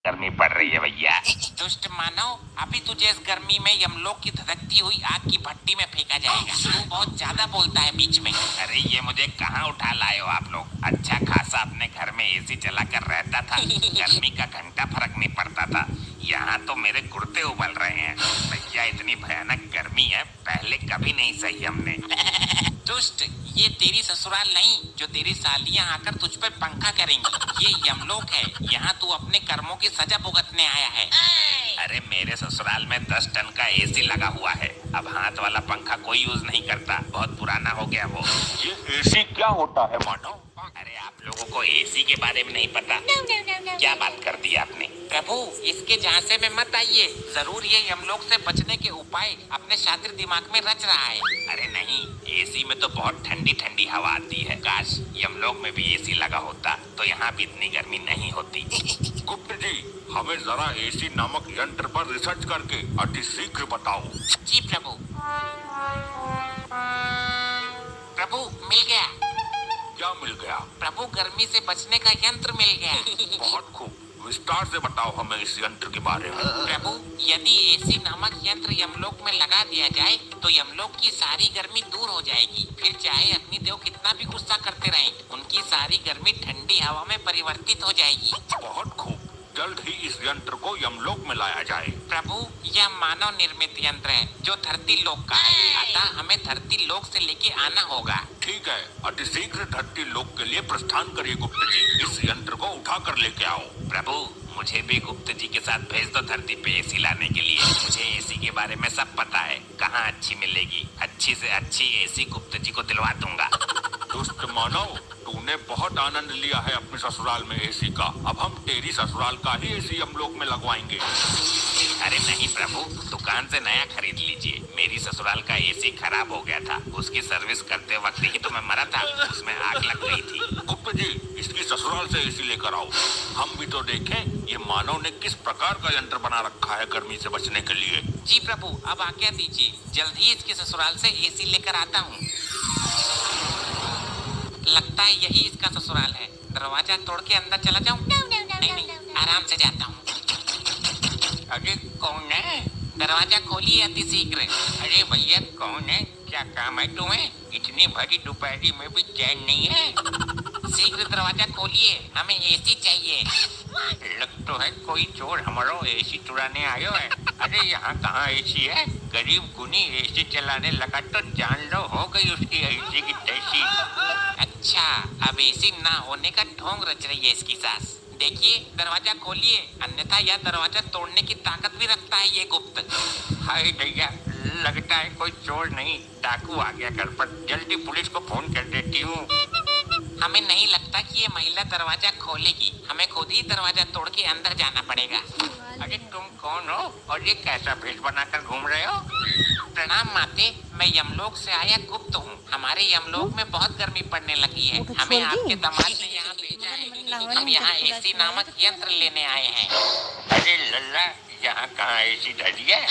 गर्मी पड़ रही है भैया। दुष्ट मानव, अभी तुझे इस गर्मी में यमलोक की धधकती हुई आग की भट्टी में फेंका जाएगा। तू बहुत ज्यादा बोलता है बीच में। अरे ये मुझे कहाँ उठा लाए हो आप लोग? अच्छा खासा अपने घर में एसी चला कर रहता था, गर्मी का घंटा फर्क नहीं पड़ता था। यहाँ तो मेरे गुर्दे उबल रहे हैं भैया, इतनी भयानक गर्मी है, पहले कभी नहीं सही हमने। दुष्ट, ये तेरी ससुराल नहीं जो तेरी सालियां आकर तुझ पर पंखा करेंगी। ये यमलोक है, यहाँ तू अपने कर्मों की सजा भुगतने आया है। अरे मेरे ससुराल में 10 टन का एसी लगा हुआ है, अब हाथ वाला पंखा कोई यूज नहीं करता, बहुत पुराना हो गया वो। ये एसी क्या होता है मानो? अरे आप लोगों को एसी के बारे में नहीं पता? क्या बात कर दी आपने? प्रभु, इसके झांसे में मत आइए, जरूर ये यमलोक से बचने के उपाय अपने शातिर दिमाग में रच रहा है। अरे नहीं, एसी में तो बहुत ठंडी ठंडी हवा आती है, काश यमलोक में भी एसी लगा होता तो यहाँ भी इतनी गर्मी नहीं होती। गुप्त जी, हमें जरा एसी नामक यंत्र पर रिसर्च करके अति शीघ्र बताओ। जी प्रभु। प्रभु, मिल गया। क्या मिल गया? प्रभु, गर्मी से बचने का यंत्र मिल गया। बहुत खूब, विस्तार से बताओ हमें इस यंत्र के बारे में। प्रभु, यदि एसी नामक यंत्र यमलोक में लगा दिया जाए तो यमलोक की सारी गर्मी दूर हो जाएगी। फिर चाहे अग्निदेव कितना भी गुस्सा करते रहें, उनकी सारी गर्मी ठंडी हवा में परिवर्तित हो जाएगी। बहुत खूब, जल्द ही इस यंत्र को यमलोक में लाया जाए। प्रभु, यह मानव निर्मित यंत्र है जो धरती लोक का है, अतः हमें धरती लोक से लेके आना होगा। ठीक है, अति शीघ्र धरती लोक के लिए प्रस्थान करिए गुप्त जी। इस यंत्र को उठा कर लेके आओ। प्रभु, मुझे भी गुप्त जी के साथ भेज दो धरती पे एसी लाने के लिए। मुझे एसी के बारे में सब पता है, कहाँ अच्छी मिलेगी, अच्छी से अच्छी एसी गुप्त जी को दिलवा दूंगा। दुष्ट मानव, तूने बहुत आनंद लिया है अपने ससुराल में एसी का, अब हम तेरी ससुराल का ही एसी यमलोक में लगवाएंगे। अरे नहीं प्रभु, दुकान से नया खरीद लीजिए। मेरी ससुराल का एसी खराब हो गया था, उसकी सर्विस करते वक्त ही तो मैं मरा था, उसमें आग लग गई थी। गुप्त जी, इसकी ससुराल से एसी लेकर आओ, हम भी तो देखें ये मानव ने किस प्रकार का यंत्र बना रखा है गर्मी से बचने के लिए। जी प्रभु, अब आज्ञा दीजिए, जल्द ही इसके ससुराल से एसी लेकर आता हूँ। लगता है यही इसका ससुराल है। दरवाजा तोड़ के अंदर चला जाऊं? नहीं, आराम से जाता हूँ। अरे कौन है? दरवाजा खोलिए अति शीघ्र। अरे भैया कौन है? क्या काम है तुम्हें? इतनी भरी दोपहरी में भी चैन नहीं है? शीघ्र दरवाजा खोलिए, हमें एसी चाहिए। लग तो है कोई चोर हमारो एसी चुराने आयो है। अरे यहाँ कहाँ एसी है? गरीब गुनी एसी चलाने लगा तो जान लो हो गई उसकी एसी की तैसी। अच्छा, अब एसी ना होने का ढोंग रच रही है इसकी सास। देखिए, दरवाजा खोलिए, अन्यथा यह दरवाजा तोड़ने की ताकत भी रखता है ये गुप्त। हाय भैया, लगता है कोई चोर नहीं डाकू आ गया घर पर, जल्दी पुलिस को फोन कर देती हूँ। हमें नहीं लगता कि ये महिला दरवाजा खोलेगी, हमें खुद ही दरवाजा तोड़ के अंदर जाना पड़ेगा। अरे तुम कौन हो और ये कैसा भेष बनाकर घूम रहे हो? प्रणाम माते, मैं यमलोक से आया गुप्त हूँ। हमारे यमलोक में बहुत गर्मी पड़ने लगी है, हमें आपके दामाद ने यहाँ भेजा है। हम यहाँ एसी नामक यंत्र लेने आए हैं। अरे लल्ला, यहाँ कहाँ एसी डली है?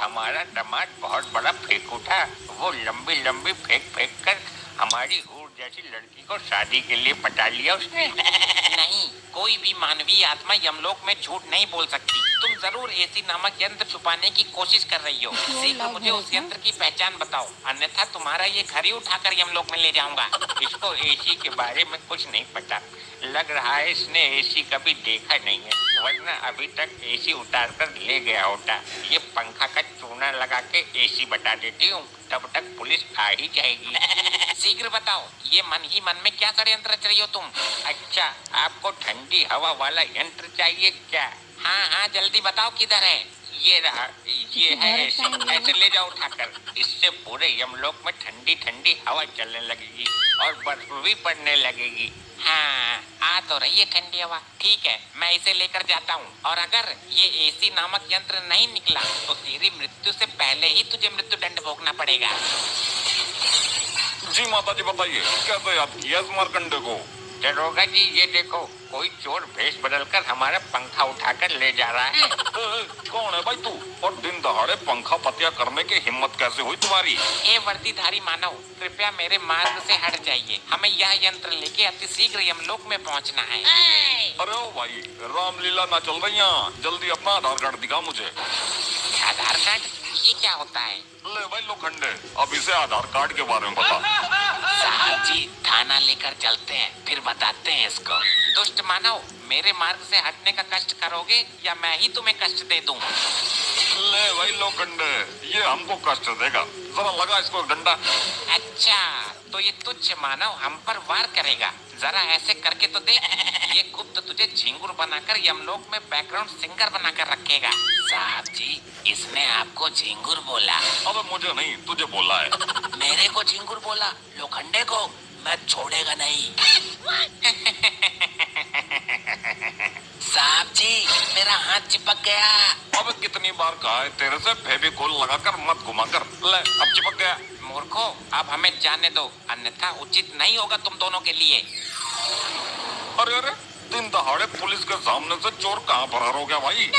हमारा दामाद बहुत बड़ा फेंकू था, वो लंबी लंबी फेंक फेंक कर हमारी हूर जैसी लड़की को शादी के लिए पटा लिया उसने। नहीं, कोई भी मानवीय आत्मा यमलोक में झूठ नहीं बोल सकती। तुम जरूर एसी नामक यंत्र छुपाने की कोशिश कर रही हो। शीघ्र मुझे उस यंत्र की पहचान बताओ, अन्यथा तुम्हारा ये घर ही उठाकर यमलोक में ले जाऊंगा। इसको एसी के बारे में कुछ नहीं पता, लग रहा है इसने एसी कभी देखा नहीं है, वरना अभी तक एसी उतार कर ले गया होता। ये पंखा का चूना लगा के एसी बता देती हूँ, तब तक पुलिस आ ही जाएगी। शीघ्र बताओ, ये मन ही मन में क्या षड्यंत्र रच रही हो तुम? अच्छा, आपको ठंडी हवा वाला यंत्र चाहिए क्या? हाँ हाँ, जल्दी बताओ किधर है। ये रहा, ये है एसी, ऐसे ले जाओ उठाकर। इससे पूरे यमलोक में ठंडी ठंडी हवा चलने लगेगी और बर्फ भी पड़ने लगेगी। हाँ, आ तो रही है ठंडी हवा। ठीक है, मैं इसे लेकर जाता हूँ, और अगर ये एसी नामक यंत्र नहीं निकला तो तेरी मृत्यु से पहले ही तुझे मृत्यु दंड भोगना पड़ेगा। जी माता जी, बताइए कैसे याद किया इस मार्कंडे को? दरोगा जी ये देखो, कोई चोर भेष बदलकर हमारा पंखा उठाकर ले जा रहा है। कौन है भाई तू, और दिन दहाड़े पंखा पतिया करने की हिम्मत कैसे हुई तुम्हारी? ये वर्दीधारी मानव, कृपया मेरे मार्ग से हट जाइए। हमें यह यंत्र लेके अतिशीघ्र यमलोक में पहुंचना है। अरे ओ भाई, रामलीला ना चल रही है, जल्दी अपना आधार कार्ड दिखा मुझे। आधार कार्ड, ये क्या होता है? ले भाई लोखंडे, अब इसे आधार कार्ड के बारे में बता। साहब जी, थाना लेकर चलते हैं, फिर बताते हैं इसको। दुष्ट मानव, मेरे मार्ग से हटने का कष्ट करोगे या मैं ही तुम्हें कष्ट दे दूं? ले भाई लोखंडे, ये हमको कष्ट देगा, जरा लगा इसको डंडा। अच्छा, तो ये तुच्छ मानव हम पर वार करेगा। जरा ऐसे करके तो देख। ये गुप्त तुझे झिंगुर बनाकर यमलोक में बैकग्राउंड सिंगर बनाकर रखेगा। साहब जी, इसने आपको झिंगुर बोला? अबे मुझे नहीं, तुझे बोला है। मेरे को झिंगुर बोला? लोखंडे को मैं छोड़ेगा नहीं। साहब जी, मेरा हाथ चिपक गया। अब कितनी बार कहा है तेरे से, फेविकोल लगाकर मत घुमाकर। ले, अब चिपक गया। मूर्खो, अब हमें जाने दो, अन्यथा उचित नहीं होगा तुम दोनों के लिए। अरे अरे, दिन दहाड़े पुलिस के सामने से चोर कहाँ फरार हो गया भाई?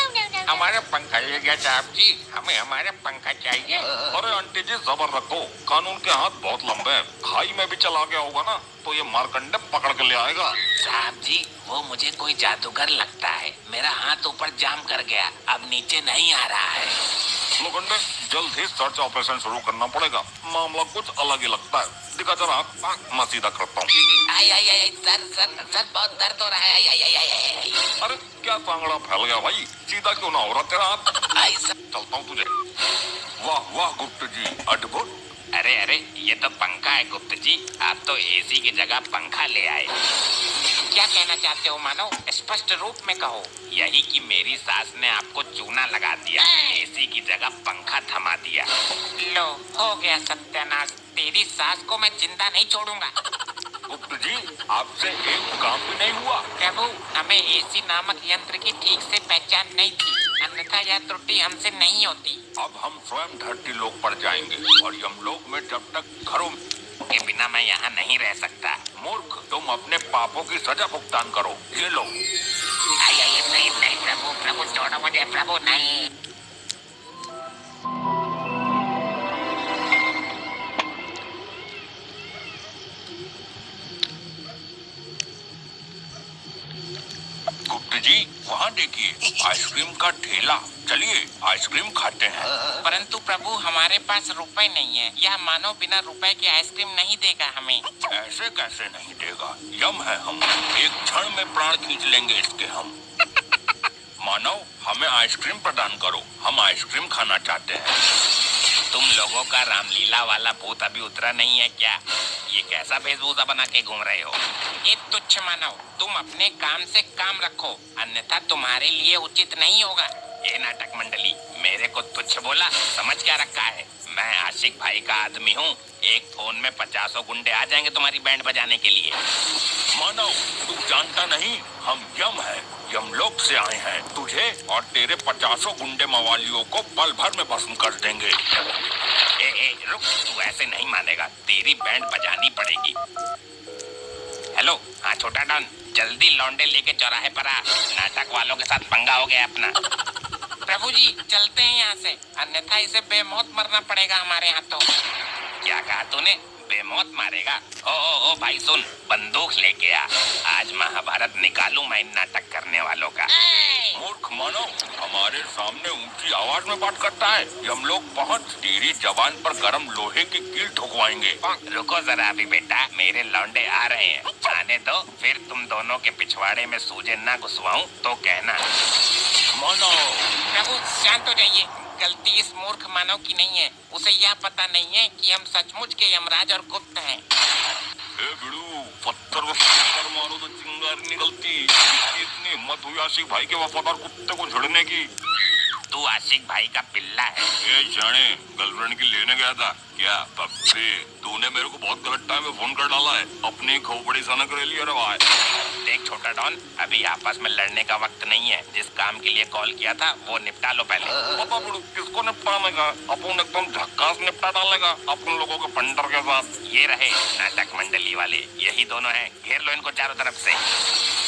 हमारा पंखा ले गया साहब जी, हमें हमारा पंखा चाहिए। अरे आंटी जी, जबर रखो, कानून के हाथ बहुत लंबे हैं। खाई में भी चला गया होगा ना, तो ये मारकंडे पकड़ के ले आएगा। साहब जी, वो मुझे कोई जादूगर लगता है। मेरा हाथ ऊपर जाम कर गया, अब नीचे नहीं आ रहा है। लोखंडे, जल्द ही सर्च ऑपरेशन शुरू करना पड़ेगा, मामला कुछ अलग ही लगता है। दिखा जरा आँख, मैं सीधा करता हूँ। आई आई आई, सर बहुत दर्द हो रहा है। आई आई आई आई। अरे क्या सांगड़ा फैल गया भाई, सीधा क्यों ना हो रहा तेरा हाथ? आई सर। चलता हूँ तुझे। वाह वाह गुप्त जी, अद्भुत। अरे अरे, ये तो पंखा है गुप्त जी, आप तो एसी की जगह पंखा ले आए। क्या कहना चाहते हो मानव, स्पष्ट रूप में कहो। यही कि मेरी सास ने आपको चूना लगा दिया, एसी की जगह पंखा थमा दिया। लो, हो गया सत्यानाश। तेरी सास को मैं जिंदा नहीं छोड़ूंगा। गुप्त जी, आपसे एक काम भी नहीं हुआ। प्रभु, हमें एसी नामक यंत्र की ठीक से पहचान नहीं थी, अन्यथा यह त्रुटि हमसे नहीं होती। अब हम स्वयं धरती लोक पर जाएंगे, और यमलोक में जब तक घरों के बिना मैं यहाँ नहीं रह सकता। मूर्ख, तुम अपने पापों की सजा भुगतान करो। ये लो। आई आई, नहीं नहीं प्रभु, प्रभु छोड़ो मुझे, प्रभु नहीं। गुप्त जी, वहाँ देखिए, आइसक्रीम का ठेला। चलिए आइसक्रीम खाते हैं। परंतु प्रभु, हमारे पास रुपए नहीं है। यह मानव बिना रुपए के आइसक्रीम नहीं देगा हमें। ऐसे कैसे नहीं देगा, यम है हम, एक क्षण में प्राण खींच लेंगे इसके हम। मानव, हमें आइसक्रीम प्रदान करो, हम आइसक्रीम खाना चाहते हैं। तुम लोगों का रामलीला वाला भूत अभी उतरा नहीं है क्या? ये कैसा वेशभूषा बना के घूम रहे हो? ये तुच्छ मानव, तुम अपने काम से काम रखो, अन्यथा तुम्हारे लिए उचित नहीं होगा। ये नाटक मंडली, मेरे को तुच्छ बोला, समझ क्या रखा है? मैं आशिक भाई का आदमी हूँ। एक फोन में 50 गुंडे आ जाएंगे तुम्हारी बैंड बजाने के लिए। मानव, तू जानता नहीं, हम यम है, यमलोक से आए हैं। तुझे और तेरे 50 गुंडे मवालियों को पल भर में भस्म कर देंगे। ए, रुक, तू ऐसे नहीं मानेगा, तेरी बैंड बजानी पड़ेगी। हेलो, हाँ छोटा डॉन, जल्दी लौंडे लेके चौराहे पर आ, नाटक वालों के साथ पंगा हो गया अपना। प्रभु जी, चलते हैं यहाँ से, अन्यथा इसे बेमौत मरना पड़ेगा हमारे हाथों। क्या कहा तूने? बेमौत मारेगा? ओ भाई सुन, बंदूक लेके आ, आज महाभारत निकालूं मैं इन नाटक करने वालों का। मूर्ख मानव, हमारे सामने ऊंची आवाज में बात करता है। यमलोक पहुंच, तेरी जबान पर गरम लोहे की कील ठुकवाएंगे। रुको जरा अभी बेटा, मेरे लौंडे आ रहे हैं, आने दो, फिर तुम दोनों के पिछवाड़े में सूजे ना घुसवाऊं तो कहना। मानव, प्रभु शांत हो जाइए, गलती इस मूर्ख मानव की नहीं है। उसे यह पता नहीं है कि हम सचमुच के यमराज और गुप्त हैं। बिड़ू, पत्थर मारो तो चिंगारी निकलती। इतनी हिम्मत हुई आशिक भाई के वफादार कुत्ते को झड़ने की। तू आशिक भाई का पिल्ला है। ये जाने, गर्लफ्रेंड की लेने गया था क्या? पप्पी, तूने मेरे को बहुत गलत टाइम में फोन कर डाला है। अपनी खोपड़ी सनक रही है रे भाई। देख छोटा डॉन, अभी आपस में लड़ने का वक्त नहीं है। जिस काम के लिए कॉल किया था वो निपटा लो पहले। पापा बुड़ू किसको निपटाने का? अपन एकदम झक्कास निपटा डालेगा अपन लोगों के पंटर के साथ। ये रहे नाटक मंडली वाले, यही दोनों हैं। घेर लो इनको चारों तरफ से।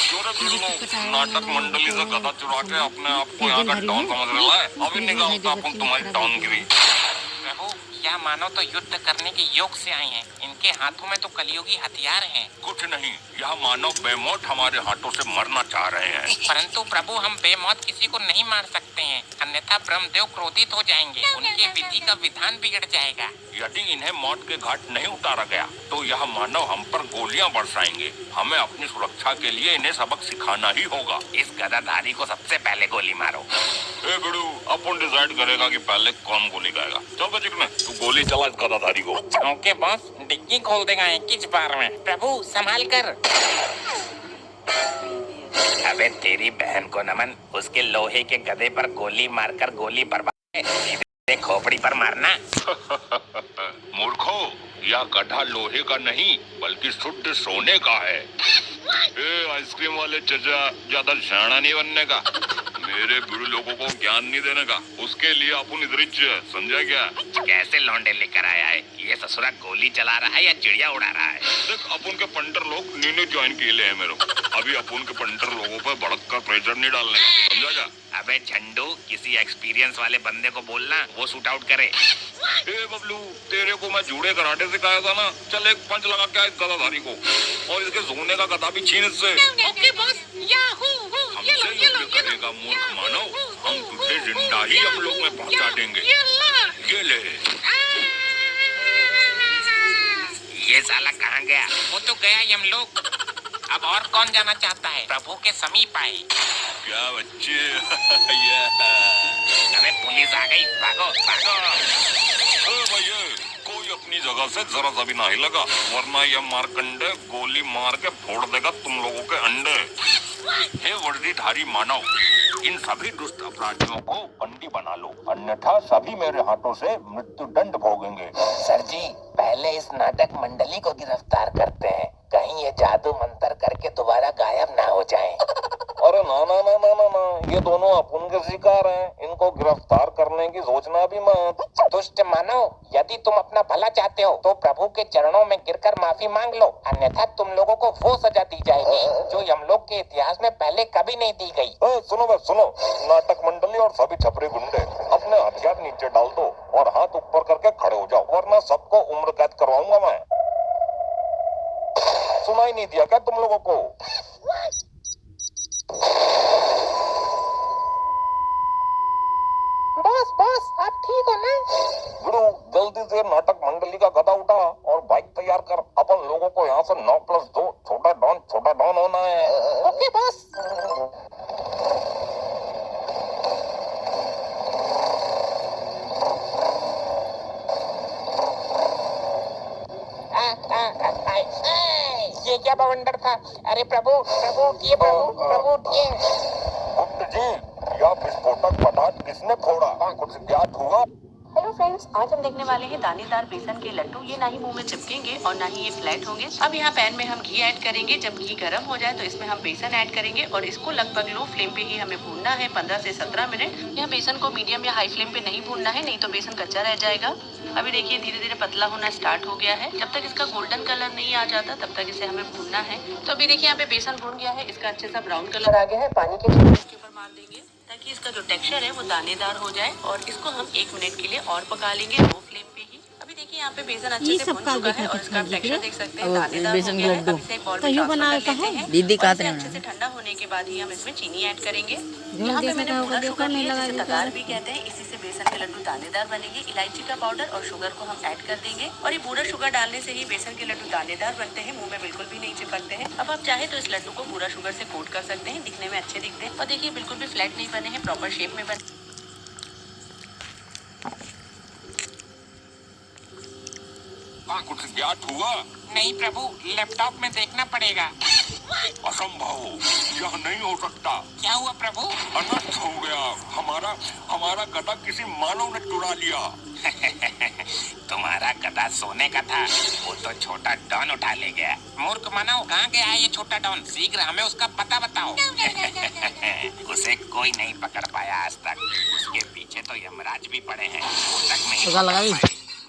चोरे बिल्लो नाटक मंडली से गधा चुरा के अपने आप को यहाँ का डॉन समझ रहा है। अभी निकालता अपन तुम्हारी डॉनगिरी। प्रभु या मानो तो युद्ध करने के योग से आए हैं। इनके हाथों में तो कलयुगी हथियार हैं। कुछ नहीं, यह मानव बेमौत हमारे हाथों से मरना चाह रहे हैं। परंतु प्रभु हम बेमौत किसी को नहीं मार सकते हैं, अन्यथा ब्रह्मदेव क्रोधित हो जाएंगे। उनके विधि का विधान बिगड़ जाएगा। यदि इन्हें मौत के घाट नहीं उतारा गया तो यह मानव हम पर गोलियां बरसाएंगे। हमें अपनी सुरक्षा के लिए इन्हें सबक सिखाना ही होगा। इस गदाधारी को सबसे पहले गोली मारो। ए बिड़ू, अपन डिसाइड करेगा कि पहले कौन गोली खाएगा। चल बचिकने, तू गोली चला इस गदाधारी को। ओके बॉस, डिग्गी खोल देगा 21 बार में। प्रभु संभाल कर। अबे तेरी बहन को नमन, उसके लोहे के गधे पर गोली मारकर गोली बर्बाद है। सीधे खोपड़ी पर मारना। मूर्खो, यह गधा लोहे का नहीं बल्कि शुद्ध सोने का है। ए आइसक्रीम वाले चचा, ज्यादा शाना नहीं बनने का, मेरे बुरे लोगों को ज्ञान नहीं देने का। उसके लिए अपन इधर समझा क्या? कैसे लौंडे लेकर आया है? ये ससुरा गोली चला रहा है या चिड़िया उड़ा रहा है? देख, अपन के पंटर लोग नीने ज्वाइन किए ले हैं मेरे को। अभी अपन के पंटर लोगों पर भड़क कर प्रेशर नहीं डालने का, समझा क्या? अबे झंडू, किसी एक्सपीरियंस वाले बंदे को बोलना, वो शूट आउट करे। ए बबलू, तेरे को मैं जूड़े कराटे सिखाया था ना। चल एक पंच लगा क्या इस गदाधारी को, और इसके सोने का गधा भी छीन इससे। ओके बॉस, याहू हमसे युद्ध करेगा मूर्ख मानव, हम तुझे जिंदा ही हम लोग में पहुंचा देंगे। ये ले। ये साला कहाँ गया? वो तो गया यमलोक। अब और कौन जाना चाहता है? प्रभु के समीप आए। क्या बच्चे? अरे पुलिस आ गई, भागो भागो। भैया, कोई अपनी जगह से जरा सा भी नहीं लगा, वरना यह मारकंडे गोली मार के फोड़ देगा तुम लोगों के अंडे। हे वर्दीधारी मानव, इन सभी दुष्ट अपराधियों को बंदी बना लो, अन्यथा सभी मेरे हाथों से मृत्यु दंड भोगेंगे। सर जी, पहले इस नाटक मंडली को गिरफ्तार करते हैं, कहीं ये जादू मंत्र करके दोबारा गायब ना हो जाएं। अरे ना ना ना ना ना ना, ये दोनों अपन के शिकार हैं, इनको गिरफ्तार करने की सोचना भी मत। दुष्ट मानव, यदि तुम अपना भला चाहते हो तो प्रभु के चरणों में गिरकर माफी मांग लो, अन्यथा तुम लोगों को वो सजा दी जाएगी जो यमलोक के इतिहास में पहले कभी नहीं दी गई। सुनो बस सुनो, नाटक मंडली और सभी छपरी गुंडे, अपने हथियार नीचे डाल दो और हाथ ऊपर करके खड़े हो जाओ, वरना सबको उम्र कैद करवाऊंगा मैं। सुनाई नहीं दिया क्या तुम लोगों को? बॉस बॉस, आप ठीक हो ना? गुरु, जल्दी से नाटक मंडली का गधा उठा और बाइक तैयार कर। अपन लोगों को यहाँ से 9+2 छोटा डॉन होना है। Okay boss. ये क्या बवंडर था? अरे प्रभु प्रभु उठिए, प्रभु उठिए। गुप्त जी, यह विस्फोटक पदार्थ किसने फोड़ा? कुछ ज्ञात हुआ? हेलो फ्रेंड्स, आज हम देखने वाले हैं दानेदार बेसन के लड्डू। ये ना ही मुंह में चिपकेंगे और ना ही ये फ्लैट होंगे। अब यहाँ पैन में हम घी ऐड करेंगे। जब घी गर्म हो जाए तो इसमें हम बेसन ऐड करेंगे और इसको लगभग लो फ्लेम पे ही हमें भूनना है 15 से 17 मिनट। यहाँ बेसन को मीडियम या हाई फ्लेम पे नहीं भूनना है, नहीं तो बेसन कच्चा रह जाएगा। अभी देखिए धीरे धीरे पतला होना स्टार्ट हो गया है। जब तक इसका गोल्डन कलर नहीं आ जाता तब तक इसे हमें भूनना है। तो अभी देखिए यहाँ पे बेसन भून गया है, इसका अच्छे सा ब्राउन कलर आ गया है। पानी के छींटे इसके ऊपर मार देंगे ताकि इसका जो टेक्सचर है वो दानेदार हो जाए और इसको हम 1 मिनट के लिए और पका लेंगे लो फ्लेम पे ही। अभी देखिए यहाँ पे बेसन अच्छे से भुन चुका है और इसका टेक्सचर देख सकते हैं दानेदार हो गया है। अब इसे एक बाउल में ट्रांसफर कर लेते हैं। दीदी का अच्छे से ठंडा होने के बाद ही हम इसमें चीनी ऐड करेंगे। यहाँ पे मैंने पूरा शुगर लिया, जिसे तगार भी कहते हैं। इसी से बेसन के लड्डू दानेदार बनेंगे। इलायची का पाउडर और शुगर को हम ऐड कर देंगे और ये बूरा शुगर डालने से ही बेसन के लड्डू दानेदार बनते हैं, मुंह में बिल्कुल भी नहीं चिपकते हैं। अब आप चाहे तो इस लड्डू को बूरा शुगर से कोट कर सकते हैं, दिखने में अच्छे दिखते हैं। और देखिए बिल्कुल भी फ्लैट नहीं बने हैं, प्रॉपर शेप में बने। कुछ ज्ञात हुआ? नहीं प्रभु, लैपटॉप में देखना पड़ेगा। असंभव, यह नहीं हो सकता। क्या हुआ प्रभु? अनर्थ हो गया। हमारा गधा किसी मानव ने चुरा लिया। तुम्हारा गधा सोने का था, वो तो छोटा डॉन उठा ले गया। मूर्ख मानव, कहाँ गया है ये छोटा डॉन? शीघ्र हमें उसका पता बताओ। उसे कोई नहीं पकड़ पाया आज तक। उसके पीछे तो यमराज भी पड़े हैं। तक नहीं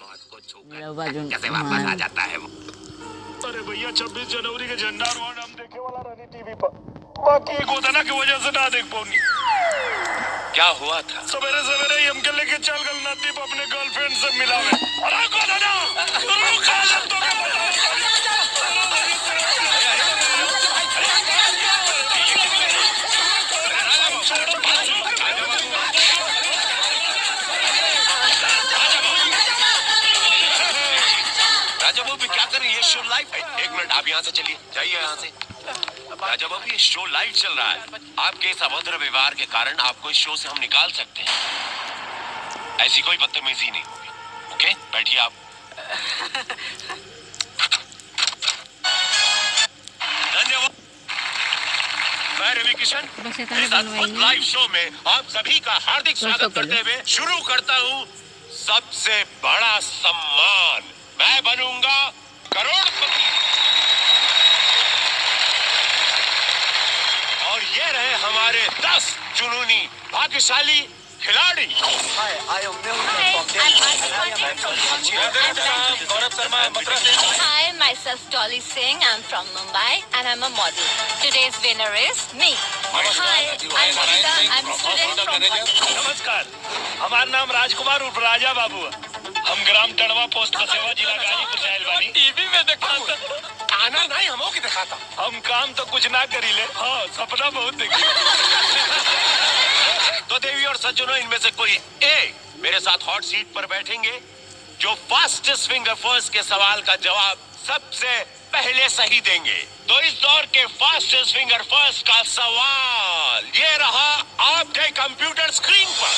मौत को छूकर कैसे वापस आ जाता है वो? अरे भैया 26 जनवरी के झंडा रोड हम देखे वाला रानी टीवी पर, बाकी गोदना की वजह से ना देख पाऊंगी। क्या हुआ था? सवेरे सवेरे ही हमके लेके चल गल नदीप अपने गर्लफ्रेंड से मिलावे। अरे गोदना राजा बाबू क्या कर रही है? शो लाइव है। एक मिनट, आप यहाँ से चलिए, जाइए यहाँ से। राजा बाबू ये शो लाइव चल रहा है। आपके इस अभद्र व्यवहार के कारण आपको इस शो से हम निकाल सकते हैं। ऐसी कोई बदतमीजी नहीं होगी। ओके, बैठिए आप। धन्यवाद। मैं रवि किशन इस अद्भुत लाइव शो में आप सभी का हार्दिक स्वागत करते हुए शुरू करता हूँ सबसे बड़ा सम्मान। मैं बनूंगा करोड़पति। और ये रहे हमारे 10 जुनूनी भाग्यशाली खिलाड़ी। Hi, myself Dolly Singh. I'm from Mumbai and I'm a model. Today's winner is me. Hi, I'm Nita. I'm a student from नमस्कार, हमारा नाम राजकुमार उर्फ राजा बाबू है। हम ग्राम टड़वा पोस्ट बसेवा जिला गाजीपुर से आइल बानी। टीवी में दिखाता आना नहीं हमो की दिखाता। हम काम तो कुछ ना करीले, हाँ सपना बहुत देखी। तो देवी और सज्जनों, इनमें से कोई एक मेरे साथ हॉट सीट पर बैठेंगे जो फास्टेस्ट फिंगर फर्स्ट के सवाल का जवाब सबसे पहले सही देंगे। तो इस दौर के फास्टेस्ट फिंगर फर्स्ट का सवाल ये रहा आपके कंप्यूटर स्क्रीन पर।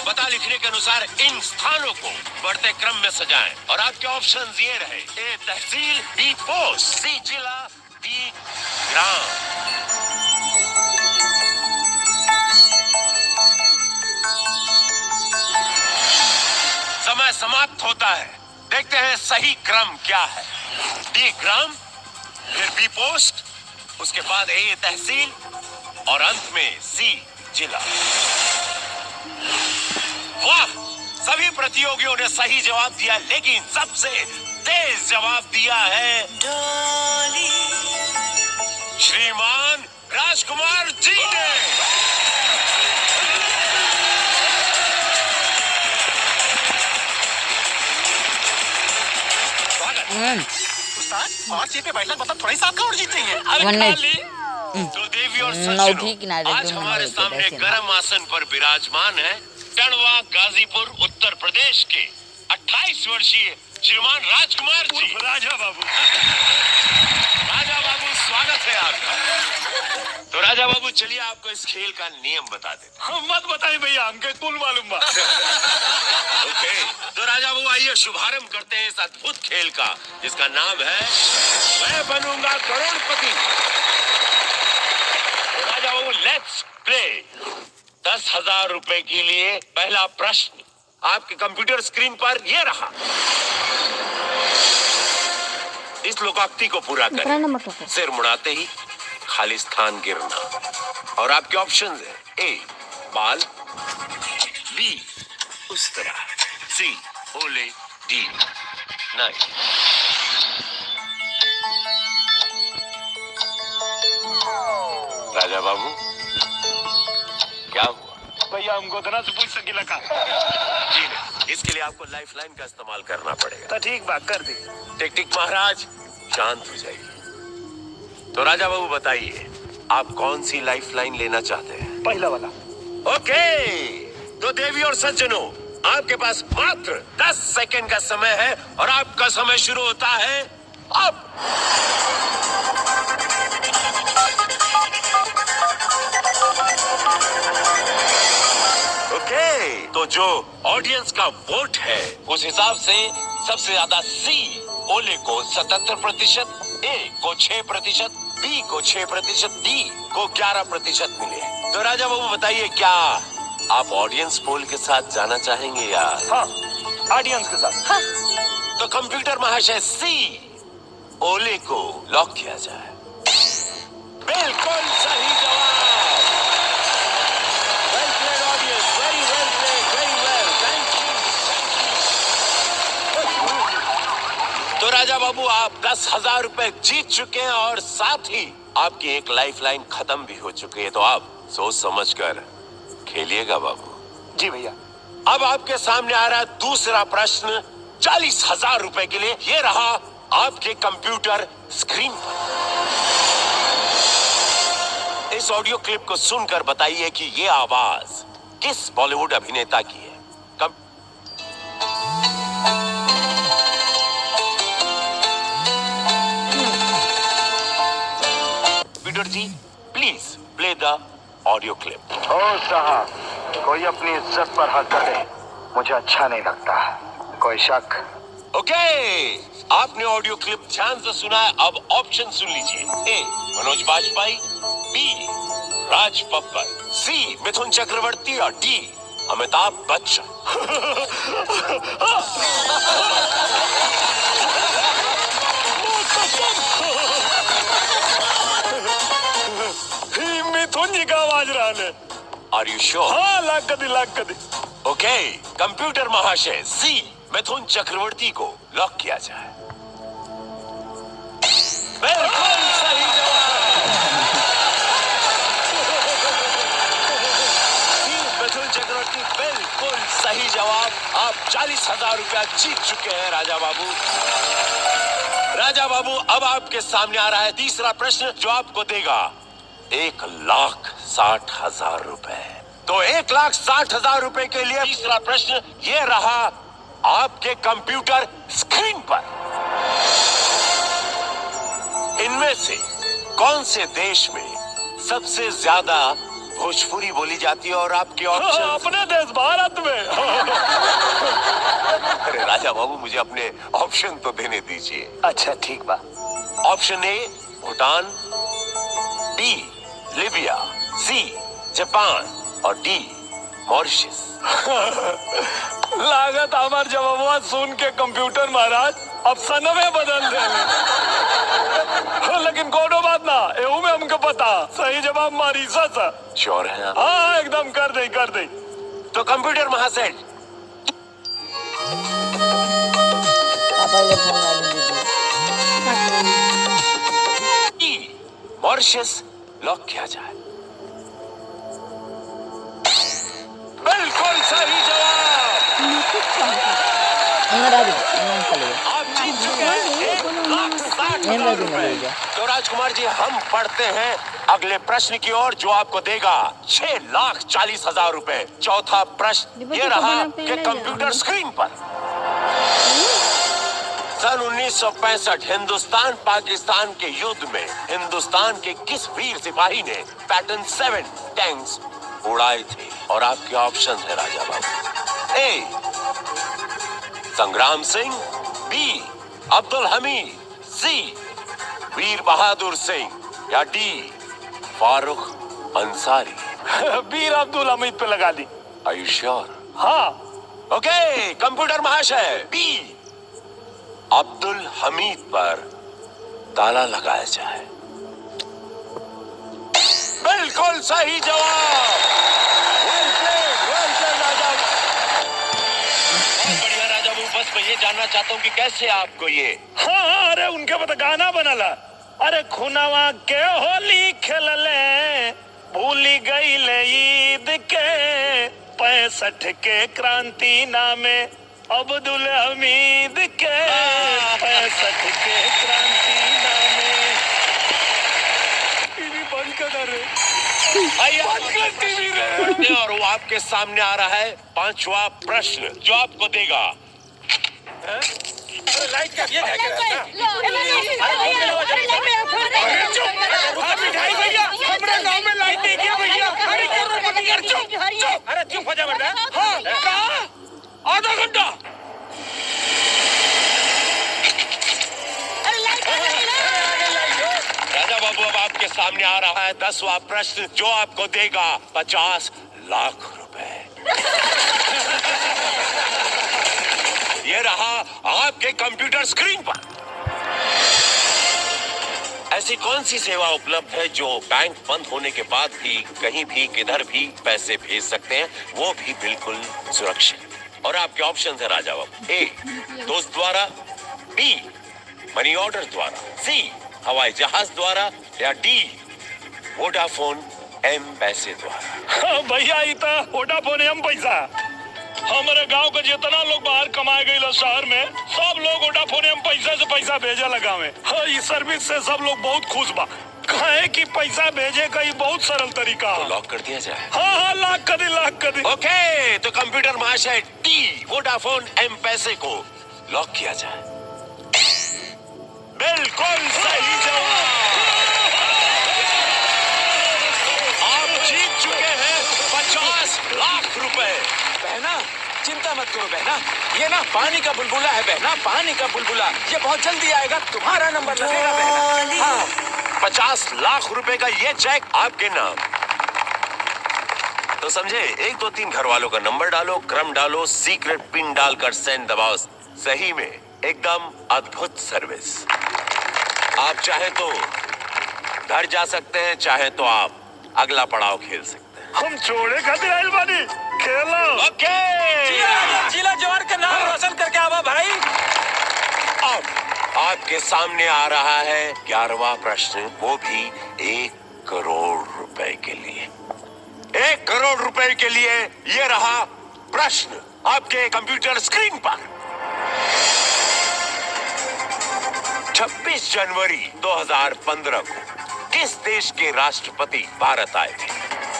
पता लिखने के अनुसार इन स्थानों को बढ़ते क्रम में सजाएं और आपके ऑप्शंस ये रहे: ए तहसील, बी पोस्ट, सी जिला, डी ग्राम। समय समाप्त होता है। देखते हैं सही क्रम क्या है। डी ग्राम, फिर बी पोस्ट, उसके बाद ए तहसील और अंत में सी जिला। वाह, सभी प्रतियोगियों ने सही जवाब दिया, लेकिन सबसे तेज जवाब दिया है श्रीमान राजकुमार जी ने। उस्ताद, और सीट पे बैठना मतलब थोड़ा ही साथ का और जीत चाहिए। तो देवी और सज्जनों, आज हमारे सामने गर्म आसन पर विराजमान है टड़वा गाजीपुर उत्तर प्रदेश के 28 वर्षीय श्रीमान राजकुमार जी। राजा बाबू, राजा बाबू, स्वागत है आपका। तो राजा बाबू, चलिए आपको इस खेल का नियम बता देते हैं। हम मत बताइए भैया, हमके कुल मालूम बा। ओके, तो राजा बाबू आइए शुभारंभ करते हैं इस अद्भुत खेल का, जिसका नाम है मैं बनूंगा करोड़पति। तो राजा बाबू, लेट्स प्ले। 10,000 रुपए के लिए पहला प्रश्न आपके कंप्यूटर स्क्रीन पर ये रहा। इस लोकोक्ति को पूरा करें। सिर मुड़ाते ही खाली स्थान गिरना। और आपके ऑप्शंस हैं: ए बाल, बी उस तरह, सी ओले, डी नहीं। राजा बाबू, क्या हुआ? भैया हमको इतना से पूछ सकेला का? जी नहीं, इसके लिए आपको लाइफलाइन का इस्तेमाल करना पड़ेगा। तो ठीक बात कर दी। टिक टिक महाराज, शांत हो जाइए। तो राजा बाबू बताइए, आप कौन सी लाइफलाइन लेना चाहते हैं? पहला वाला। ओके, तो देवी और सज्जनों, आपके पास मात्र 10 सेकंड का समय है और आपका समय शुरू होता है अब। ओके, तो जो ऑडियंस का वोट है उस हिसाब से सबसे ज्यादा सी ओले को 77%, ए को 6%, बी को 6%, डी को 11% मिले। तो राजा बाबू बताइए, क्या आप ऑडियंस पोल के साथ जाना चाहेंगे या? हाँ, ऑडियंस के साथ। हाँ। तो कंप्यूटर महाशय सी, ओले को लॉक किया जाए। बिल्कुल सही जवाब। Well played audience, very well played, very well, thank you. तो राजा बाबू आप 10,000 रुपए जीत चुके हैं और साथ ही आपकी एक लाइफलाइन खत्म भी हो चुकी है। तो आप सोच समझकर खेलिएगा बाबू। जी भैया। अब आपके सामने आ रहा है दूसरा प्रश्न 40,000 रुपए के लिए। ये रहा आपके कंप्यूटर स्क्रीन पर। इस ऑडियो क्लिप को सुनकर बताइए कि ये आवाज किस बॉलीवुड अभिनेता की है। Computer ji, please play the audio clip. ओ साहब, कोई अपनी इज्जत पर हाथ करे मुझे अच्छा नहीं लगता। कोई शक? ओके, आपने ऑडियो क्लिप ध्यान से सुना है। अब ऑप्शन सुन लीजिए। A Manoj Bajpayee, B Raj Babbar, C Mithun Chakraborty और डी अमिताभ बच्चन। मिथुन जी का आवाज रहा। Are you sure? हाँ, लाख कदी। ओके, कंप्यूटर महाशय सी मिथुन चक्रवर्ती को लॉक किया जाए। बिल्कुल सही जवाब। सी मिथुन चक्रवर्ती, बिल्कुल सही जवाब। आप 40,000 रुपया जीत चुके हैं राजा बाबू। राजा बाबू, अब आपके सामने आ रहा है तीसरा प्रश्न जो आपको देगा 1,60,000 रुपए। तो 1,60,000 रुपए के लिए तीसरा प्रश्न ये रहा आपके कंप्यूटर स्क्रीन पर। इनमें से कौन से देश में सबसे ज्यादा भोजपुरी बोली जाती है? और आपके ऑप्शन? अपने देश भारत में। अरे राजा बाबू, मुझे अपने ऑप्शन तो देने दीजिए। अच्छा ठीक बा। Option A Bhutan, B Libya, C Japan और डी मॉरिशस। लागत हमार जवाब सुन के कंप्यूटर महाराज ऑप्शन में बदल दे। लेकिन कोनो बात ना, एहू में हमको पता सही जवाब मॉरिशस है। श्योर है आप? हाँ, एकदम कर दे। तो कंप्यूटर महाशय मॉरिशस लॉक किया जाए। बिल्कुल सही जवाब। आप जीत चुके हैं 1,60,000 रुपए। तो राजकुमार जी, हम पढ़ते हैं अगले प्रश्न की ओर जो आपको देगा 6,40,000 रुपए। चौथा प्रश्न ये रहा कि कंप्यूटर स्क्रीन पर सन 1965 हिंदुस्तान पाकिस्तान के युद्ध में हिंदुस्तान के किस वीर सिपाही ने पैटर्न 7 टैंक्स उड़ाए थे? और आपके ऑप्शन है Raja Babu. A Sangram Singh, B Abdul Hamid, C Veer Bahadur Singh या डी फारूक अंसारी। वीर अब्दुल हमीद पे लगा दी। Are you sure? हाँ। ओके, कंप्यूटर महाशय बी अब्दुल हमीद पर ताला लगाया जाए। बिल्कुल सही जवाब। Well played Raja. बहुत बढ़िया राजा बाबू, बस मैं ये जानना चाहता हूँ कि कैसे आपको ये? हाँ, अरे उनके पता गाना बनाला। अरे खुनावा के होली खेलले भूली गई ले ईद के 65 के क्रांति नामे अब्दुल हमीद के 65 के क्रांति नामे। टीवी बंद कर रे। टीवी रे। और वो आपके सामने आ रहा है पांचवा प्रश्न जो आपको देगा। लाइट का ये है क्या? हमारे गांव में लाइट नहीं किया भैया। अरे चुप हो जा बेटा। हाँ, आधा घंटा। अब आपके सामने आ रहा है 10वां प्रश्न, जो आपको देगा 50 लाख रुपए। ये रहा आपके कंप्यूटर स्क्रीन पर। ऐसी कौन सी सेवा उपलब्ध है जो बैंक बंद होने के बाद भी कहीं भी किधर भी पैसे भेज सकते हैं, वो भी बिल्कुल सुरक्षित? और आपके ऑप्शन है राजा बाबू। ए, दोस्त द्वारा, बी, मनी ऑर्डर द्वारा, सी, हवाई जहाज द्वारा, या डी, वोडाफोन एम पैसे द्वारा। हाँ भैया, ये तो वोडाफोन एम पैसा। हमारे गांव के जितना लोग बाहर कमाए गए शहर में, सब लोग वोडाफोन एम पैसा से पैसा भेजे लगा में। हाँ, इस सर्विस से सब लोग बहुत खुश बा। कहे कि पैसा भेजे का ये बहुत सरल तरीका। तो लॉक कर दिया जाए? हाँ, लाख कर दी। ओके, तो कंप्यूटर महाशय डी, वोडाफोन एम पैसे को लॉक किया जाए। बिल्कुल सही जवाब। आप जीत चुके हैं 50 लाख रुपए। बहना, चिंता मत करो बहना, ये ना पानी का बुलबुला है बहना, पानी का बुलबुला। ये बहुत जल्दी आएगा, तुम्हारा नंबर लगेगा बहना। हाँ, 50 लाख रुपए का ये चेक आपके नाम। तो समझे, 1 2 3 घर वालों का नंबर डालो, क्रम डालो, सीक्रेट पिन डालकर सेंड दबाओ। सही में एकदम अद्भुत सर्विस। आप चाहे तो घर जा सकते हैं, चाहे तो आप अगला पड़ाव खेल सकते हैं। हम छोड़े खातिर आइल बानी, खेलो। ओके, जिला जवार का नाम रोशन करके आवा भाई। अब आपके सामने आ रहा है 11वां प्रश्न, वो भी 1 करोड़ रुपए के लिए। 1 करोड़ रुपए के लिए ये रहा प्रश्न आपके कंप्यूटर स्क्रीन पर। 26 जनवरी 2015 को किस देश के राष्ट्रपति भारत आए थे?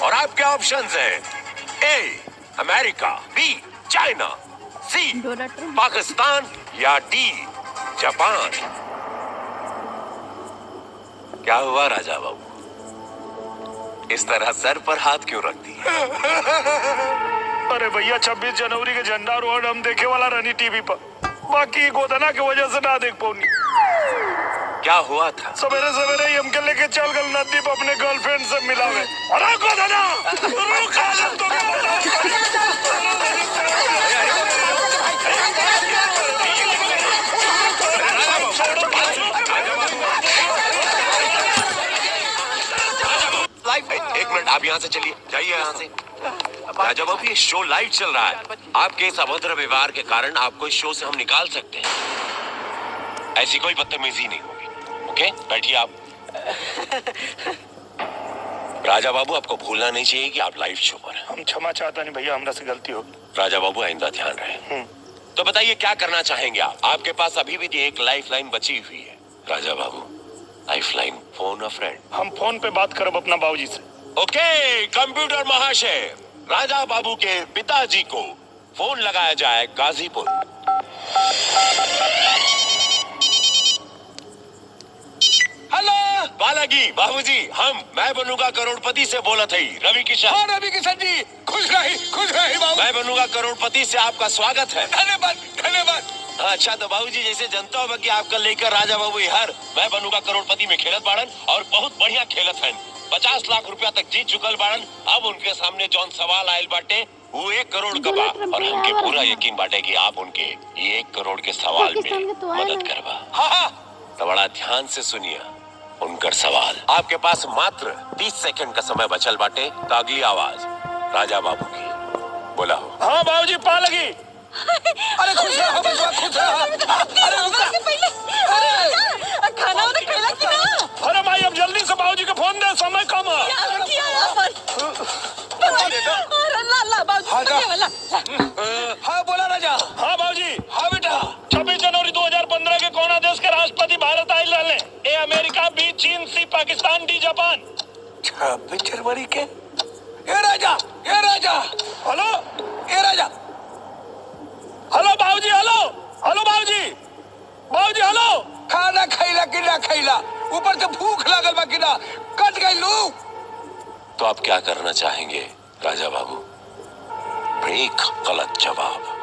और आपके ऑप्शंस हैं ए, अमेरिका, बी, चाइना, सी, पाकिस्तान, या डी, जापान। क्या हुआ राजा बाबू, इस तरह सर पर हाथ क्यों रख दिया? अरे भैया, 26 जनवरी के झंडा रोड हम देखे वाला रनी टीवी पर, बाकी गोदना की वजह से ना देख पाऊंगी। क्या हुआ था? सवेरे सवेरे ही हमके लेके चल गल नदी पर अपने गर्लफ्रेंड से मिलावे। अरे गोदना, रुक आलम तो एक मिनट, आप यहाँ से चलिए, जाइए यहाँ से। राजा बाबू, ये शो लाइव चल रहा है। आपके इस अभद्र व्यवहार के कारण आपको इस शो से हम निकाल सकते हैं। ऐसी कोई बदतमीजी नहीं होगी। ओके, बैठिए आप। राजा बाबू, आपको भूलना नहीं चाहिए कि आप लाइव शो पर हैं। हम क्षमा चाहता नहीं भैया, हमरा से गलती होगी। राजा बाबू, आइंदा ध्यान रहे। तो बताइए, क्या करना चाहेंगे आप? आपके पास अभी भी एक लाइफ लाइन बची हुई है। Raja Babu, life line, phone a friend. हम फोन पे बात करब अपना बाबूजी से। ओके, कंप्यूटर महाशय, राजा बाबू के पिताजी को फोन लगाया जाए गाजीपुर। हेलो बालाजी, बाबूजी, मैं बनूंगा करोड़पति से बोला था रवि किशन। हाँ रवि किशन जी, खुश रही बाबू। मैं बनूंगा करोड़पति से आपका स्वागत है। धन्यवाद धन्यवाद। अच्छा, तो बाबूजी, जैसे जनता होगा कि आपका लेकर राजा बाबू हर मैं बनूंगा करोड़पति में खेलत बाड़न, और बहुत बढ़िया खेलत है। 50 लाख रुपया तक जीत चुकल बाड़न। अब उनके सामने जौन सवाल आयल बाटे वो 1 करोड़ का बा, और हमके पूरा यकीन बाटे कि आप उनके ये 1 करोड़ के सवाल में मदद करवा। हाँ, तो बड़ा ध्यान से सुनिए उनकर सवाल। आपके पास मात्र 30 सेकंड का समय बचल बाटे। तो अगली आवाज राजा बाबू की बोला हो। हाँ बाबूजी, पा लगी। अरे खुश रहो बचवा, खुश रहो। अरे खाना वाना खेला कि ना? अरे भाई, अब जल्दी से बाबूजी को फोन दे, समय कम है। हाँ बोला राजा। हाँ बाबूजी। हाँ बेटा। 26 जनवरी 2015 के कौन देश के राष्ट्रपति भारत आए रहले? ए, अमेरिका, बी, चीन, सी, पाकिस्तान, डी, जापान। 26 जनवरी के? ए राजा, ए राजा, हेलो, ए राजा। हेलो बाबूजी, हेलो हेलो बाबूजी, बाबूजी हेलो। खाना खैला कि ना खैला, ऊपर से भूख लागल बा कि ना, कट गई लू। तो आप क्या करना चाहेंगे राजा बाबू? एक गलत जवाब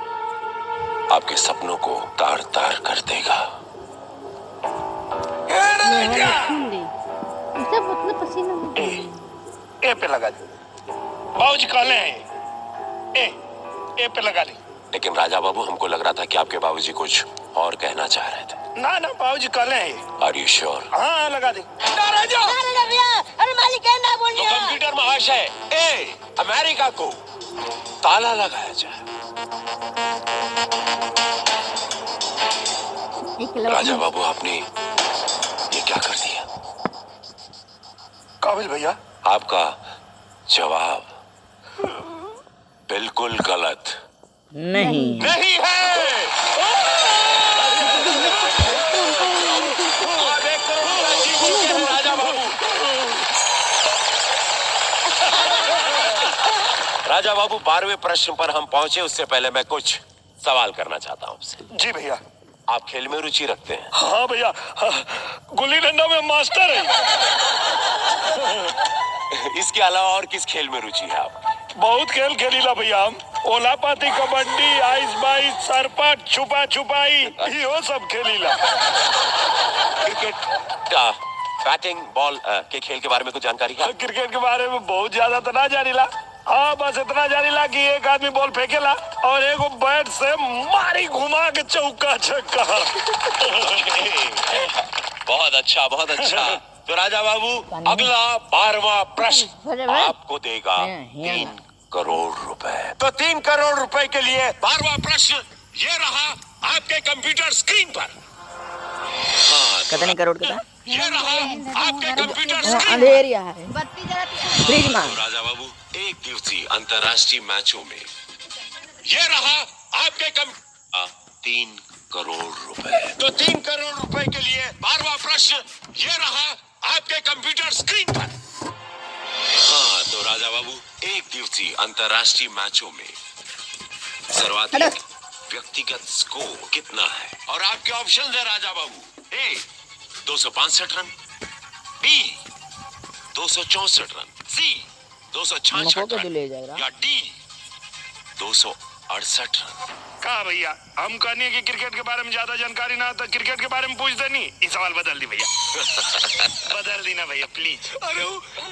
आपके सपनों को तार तार कर देगा। ए राजा, सब मतलब पसीना ए पे लगा दे। बाबूजी काले हैं ए पे लगा दे। लेकिन राजा बाबू हमको लग रहा था कि आपके बाबूजी कुछ और कहना चाह रहे थे। ना बाबूजी काले हैं। Are you sure? हाँ लगा दे। अरे मालिक है ना बोलिए। तो कंप्यूटर महाशय अमेरिका को ताला लगाया जाए। राजा बाबू आपने ये क्या कर दिया? काबिल भैया आपका जवाब बिल्कुल गलत नहीं है। आप 1 करोड़ रुपया जीत चुके हैं राजा बाबू। राजा बाबू 12वें प्रश्न पर हम पहुंचे उससे पहले मैं कुछ सवाल करना चाहता हूं आपसे। जी भैया। आप खेल में रुचि रखते हैं? हाँ भैया, गुल्ली डंडा में मास्टर है। इसके अलावा और किस खेल में रुचि है आप? बहुत खेल खेलीला भैया हम। ओला पाती, कबड्डी, आइस बाइस, सरपट, छुपा छुपाई, यो सब खेलीला। क्रिकेट, बैटिंग बॉल के खेल के बारे में कुछ जानकारी है? क्रिकेट के बारे में बहुत ज्यादा तो ना जानीला। हाँ बस इतना जानीला कि एक आदमी बॉल फेंकेला और एक बैट से मारी घुमा के चौका छक्का। बहुत अच्छा, बहुत अच्छा। तो राजा बाबू अगला 12वां प्रश्न आपको देगा 3 करोड़ रुपए। तो 3 करोड़ रुपए के लिए 12वां प्रश्न ये रहा आपके कंप्यूटर स्क्रीन पर। कितने करोड़ का? ये रहा आपके कंप्यूटर स्क्रीन अंधेरिया है। फ्रिज में। राजा बाबू 1 दिवसीय अंतर्राष्ट्रीय मैचों में ये रहा आपके 3 करोड़ रुपए। तो 3 करोड़ रुपए के लिए 12वां प्रश्न ये रहा आपके कंप्यूटर स्क्रीन पर। हाँ तो राजा बाबू 1 दिवसीय अंतर्राष्ट्रीय मैचों में सर्वाधिक व्यक्तिगत स्कोर कितना है? और आपके ऑप्शन है राजा बाबू। ए 265 रन, बी 264 रन, सी 266 रन या डी 268 रन। कहा भैया हम कहनी कि क्रिकेट के बारे में ज्यादा जानकारी ना तो क्रिकेट के बारे में पूछ देनी। ये सवाल बदल दी भैया। बदल दी ना भैया प्लीज। अरे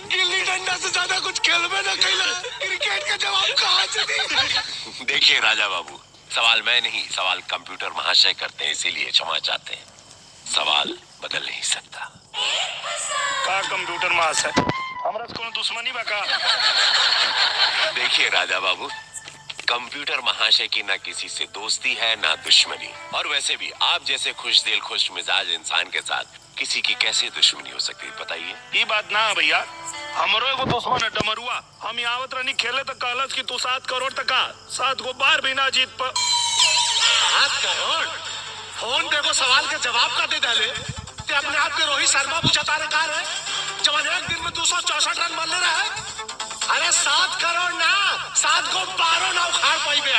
गिल्ली डंडा से ज्यादा कुछ खेल में ना खेला, क्रिकेट का जवाब कहाँ से दी? देखिए राजा बाबू, सवाल मैं नहीं, सवाल कंप्यूटर महाशय करते हैं, इसीलिए क्षमा चाहते हैं। सवाल बदल नहीं सकता। का कंप्यूटर महाशय हमरा से कोनो दुश्मनी बा का? देखिए राजा बाबू, कंप्यूटर महाशय की ना किसी से दोस्ती है ना दुश्मनी, और वैसे भी आप जैसे खुश दिल खुश मिजाज इंसान के साथ किसी की कैसे दुश्मनी हो सकती है बताइए? ये बात ना है भैया। हमरो एगो दुश्मन है डमरुआ। हम आवत रहनी खेले तो कहलस कि तू 7 करोड़ तक 7 गो बार भी ना जीत पा। 7 करोड़? फोन पे को सवाल के जवाब का दे डाले ते अपने आप के रोहित शर्मा पूछता रखा है जब एक दिन में 264 रन मारने रहा है। अरे 7 करोड़ ना 7 को 12 ना उखाड़ पाई है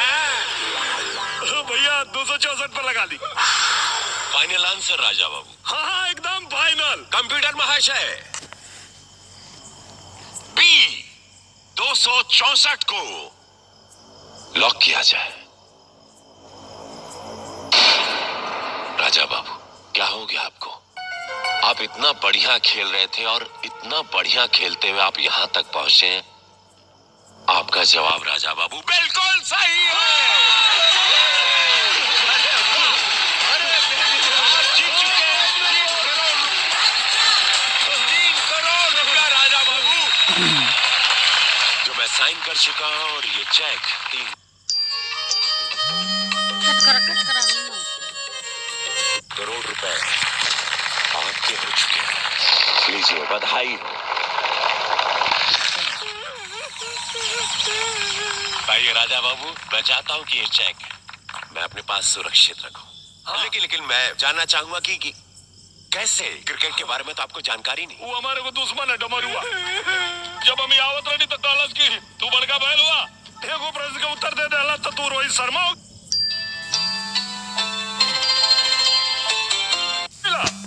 भैया 264 पर लगा दी। Final answer Raja Babu? हाँ एकदम फाइनल। कंप्यूटर महाशय बी 264 को लॉक किया जाए। राजा बाबू क्या हो गया आपको? आप इतना बढ़िया खेल रहे थे और इतना बढ़िया खेलते हुए आप यहां तक पहुंचे। आपका जवाब राजा बाबू बिल्कुल सही है। आप जीत चुके हैं 3 करोड़ रुपया राजा बाबू, जो मैं साइन कर चुका हूं। और ये चेक 3 करोड़ रुपए आपके हो चुके हैं। लीजिए बधाई हो। भाई राजा बाबू, मैं चाहता हूँ कि ये चेक मैं अपने पास सुरक्षित रखूं। लेकिन मैं जानना चाहूंगा कि कैसे? क्रिकेट के बारे में तो आपको जानकारी नहीं। वो हमारे को दुश्मन है डमरुआ। जब हम आवत रहनी तो कहलस कि तू बड़का बैल हुआ, एगो प्रश्न का उत्तर दे देला तो तू रोहित शर्मा हो।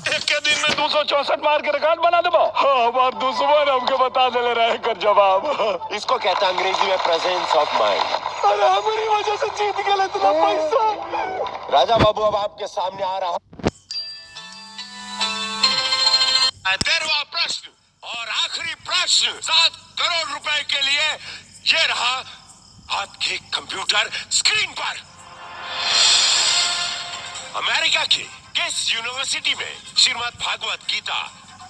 एक के दिन में 264 मार के रिकॉर्ड बना देबो। हाँ हमार दुश्मन हमके बता देले रहे कर जवाब। इसको कहते हैं अंग्रेजी में प्रेजेंस ऑफ माइंड। अरे हमारी वजह से जीत गए इतना पैसा। राजा बाबू अब आपके सामने आ रहा 13वां प्रश्न प्रश्न 7 करोड़ रुपए के लिए ये रहा आपके कंप्यूटर स्क्रीन पर। अमेरिका की किस यूनिवर्सिटी में श्रीमद् भागवत गीता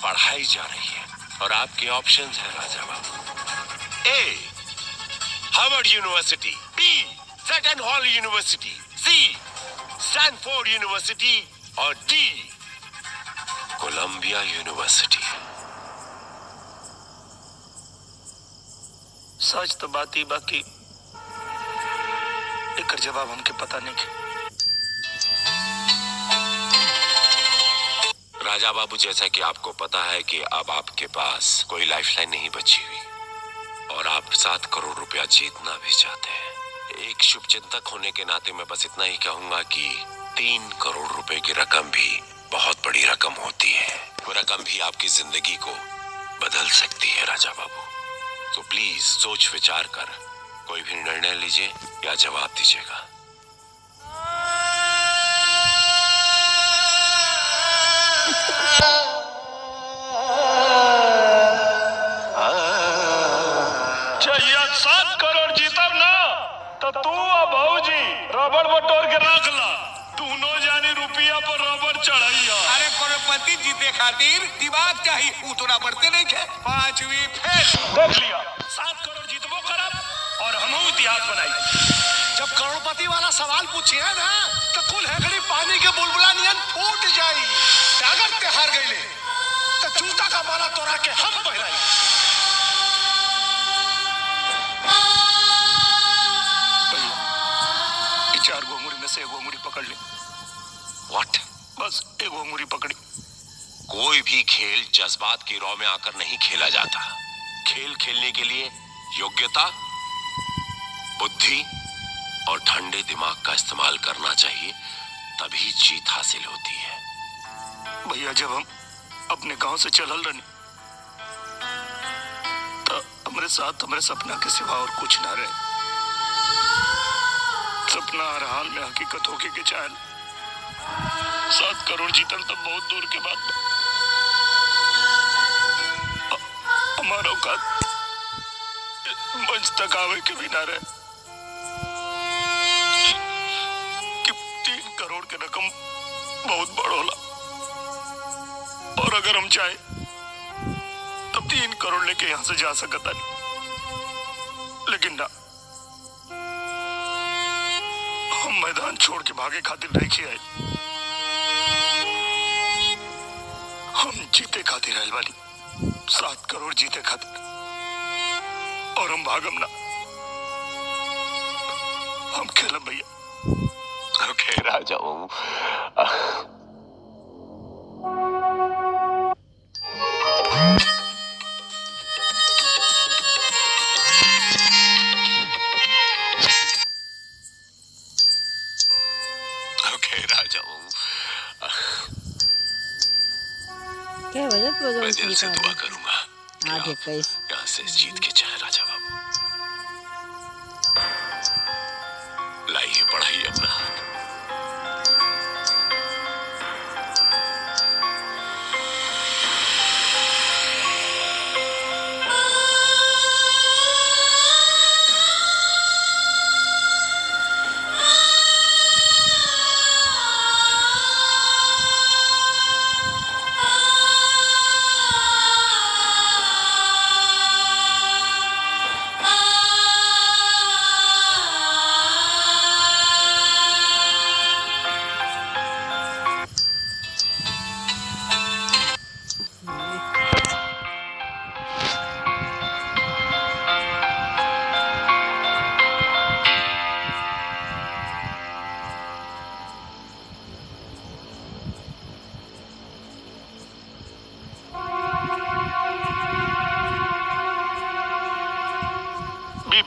पढ़ाई जा रही है? और आपके ऑप्शंस हैं राजा बाबू। ए हार्वर्ड यूनिवर्सिटी, बी सेटन हॉल यूनिवर्सिटी, सी स्टैनफोर्ड यूनिवर्सिटी और डी कोलंबिया यूनिवर्सिटी। सच तो बात ही बाकी एक जवाब हमके पता नहीं के। राजा बाबू, जैसा कि आपको पता है कि अब आपके पास कोई लाइफलाइन नहीं बची हुई और आप 7 करोड़ रुपया जीतना भी चाहते हैं। एक शुभ चिंतक होने के नाते मैं बस इतना ही कहूंगा कि 3 करोड़ रुपए की रकम भी बहुत बड़ी रकम होती है। वो रकम भी आपकी जिंदगी को बदल सकती है राजा बाबू। तो प्लीज सोच विचार कर कोई भी निर्णय लीजिए या जवाब दीजिएगा। चाहिए 7 करोड़ जीतब ना तो तू और भाऊजी रबड़ बटोर के रख ला। दोनों जानी रुपया पर रबड़ चढ़ाइया। अरे करोड़पति जीते खातिर दिमाग चाहिए, उतना बढ़ते नहीं है। 5वीं फेल। देख लिया 7 करोड़ जीतबो करब और हमहू इतिहास बनाई। जब करोड़पति वाला सवाल पूछिए ना तो कुल हेकड़ी पानी के बुलबुला नियन फूट जाई। अगर ते हार गईले तो जूता का माला तोड़ा के हम पहनाई। 4 गो अंगूरी में से 1 अंगूरी पकड़ ले। व्हाट? बस 1 अंगूरी पकड़ी। कोई भी खेल जज्बात की रौ में आकर नहीं खेला जाता। खेल खेलने के लिए योग्यता, बुद्धि और ठंडे दिमाग का इस्तेमाल करना चाहिए, तभी जीत हासिल होती है। भैया जब हम अपने गांव से चलल रहनी तो हमारे साथ हमारे सपना के सिवा और कुछ ना रहे। सपना हर हाल में हकीकत होके के चाहल। 7 करोड़ जीतल तो बहुत दूर के बाद हमारा औकात मंच तक आवे के भी ना रहे कि 3 करोड़ के रकम बहुत बड़ होला और अगर हम चाहे तो 3 करोड़ लेके यहां से जा सकता नहीं, लेकिन ना, हम मैदान छोड़ के भागे खातिर नहीं आए। हम जीते खातिर आए वाली 7 करोड़ जीते खातिर, और हम भागम ना, हम खेलब भैया। ओके राजा बाबू। क्या वजह मैं दिल से दुआ करूंगा आगे कैस यहाँ से जीत के जाए राजा बाबू। लाइए बढ़ाइए अपना हाथ।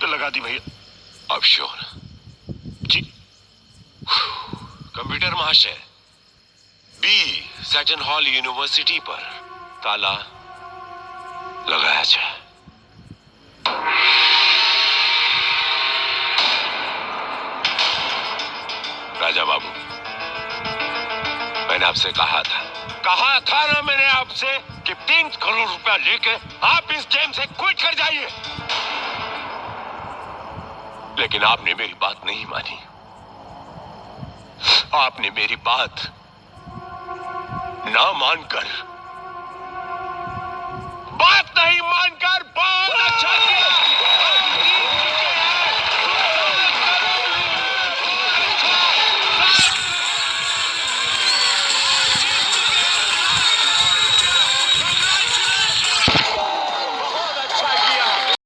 पे लगा दी भैया। अब श्योर जी। कंप्यूटर महाशय, बी सेटन हॉल यूनिवर्सिटी पर ताला लगाया जाए। राजा बाबू, मैंने आपसे कहा था ना मैंने आपसे कि 3 करोड़ रुपया लेके आप इस गेम से क्विट कर जाइए। लेकिन आपने मेरी बात नहीं मानी। आपने मेरी बात ना मानकर, बात नहीं मानकर बहुत अच्छा किया।